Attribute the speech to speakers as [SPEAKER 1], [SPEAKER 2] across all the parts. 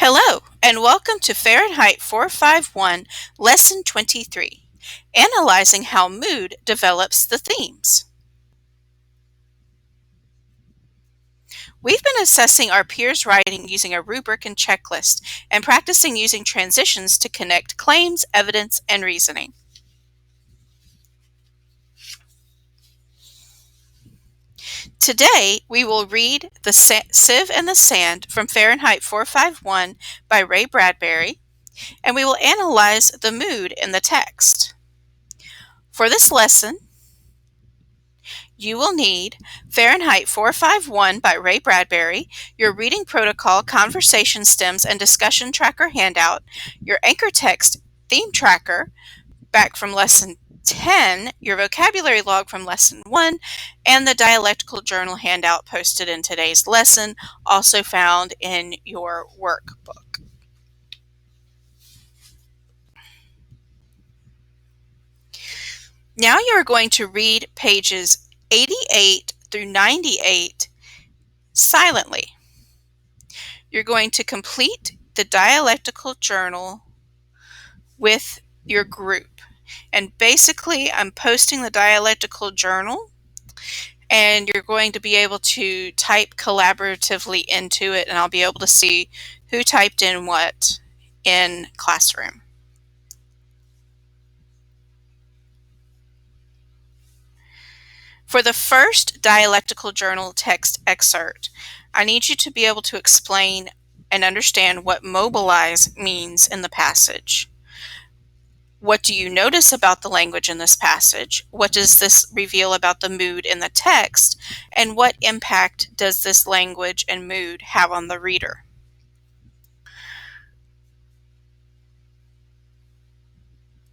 [SPEAKER 1] Hello, and welcome to Fahrenheit 451 Lesson 23, Analyzing How Mood Develops the Themes. We've been assessing our peers' writing using a rubric and checklist and practicing using transitions to connect claims, evidence, and reasoning. Today, we will read The Sieve and the Sand from Fahrenheit 451 by Ray Bradbury, and we will analyze the mood in the text. For this lesson, you will need Fahrenheit 451 by Ray Bradbury, your reading protocol, conversation stems, and discussion tracker handout, your anchor text theme tracker back from lesson 10, your vocabulary log from lesson 1, and the dialectical journal handout posted in today's lesson, also found in your workbook. Now you are going to read pages 88 through 98 silently. You're going to complete the dialectical journal with your group. And basically, I'm posting the dialectical journal, and you're going to be able to type collaboratively into it, and I'll be able to see who typed in what in Classroom. For the first dialectical journal text excerpt, I need you to be able to explain and understand what mobilize means in the passage. What do you notice about the language in this passage? What does this reveal about the mood in the text? And what impact does this language and mood have on the reader?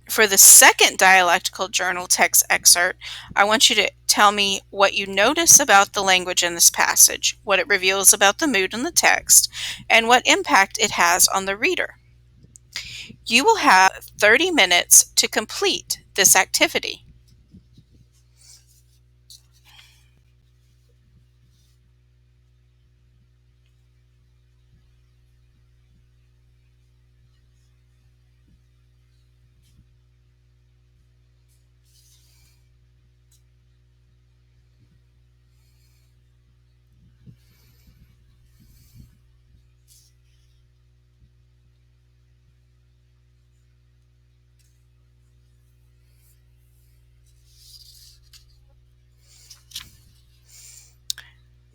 [SPEAKER 1] For the second dialectical journal text excerpt, I want you to tell me what you notice about the language in this passage, what it reveals about the mood in the text, and what impact it has on the reader. You will have 30 minutes to complete this activity.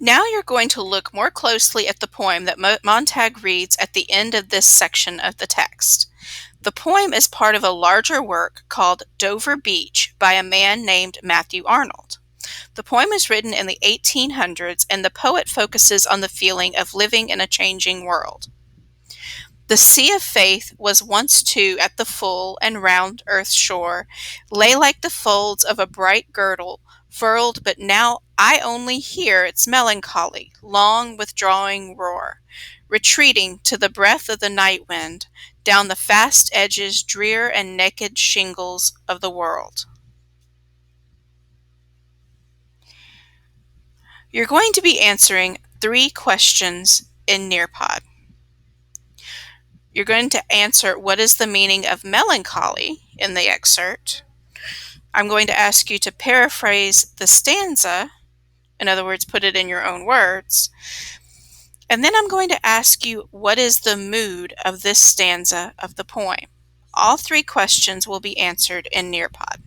[SPEAKER 1] Now you're going to look more closely at the poem that Montag reads at the end of this section of the text. The poem is part of a larger work called Dover Beach by a man named Matthew Arnold. The poem is written in the 1800s, and the poet focuses on the feeling of living in a changing world. The sea of faith was once too at the full and round earth's shore, lay like the folds of a bright girdle, furled, but now I only hear its melancholy, long withdrawing roar, retreating to the breath of the night wind, down the fast edges, drear and naked shingles of the world. You're going to be answering 3 questions in Nearpod. You're going to answer what is the meaning of melancholy in the excerpt. I'm going to ask you to paraphrase the stanza, in other words, put it in your own words. And then I'm going to ask you what is the mood of this stanza of the poem. All 3 questions will be answered in Nearpod.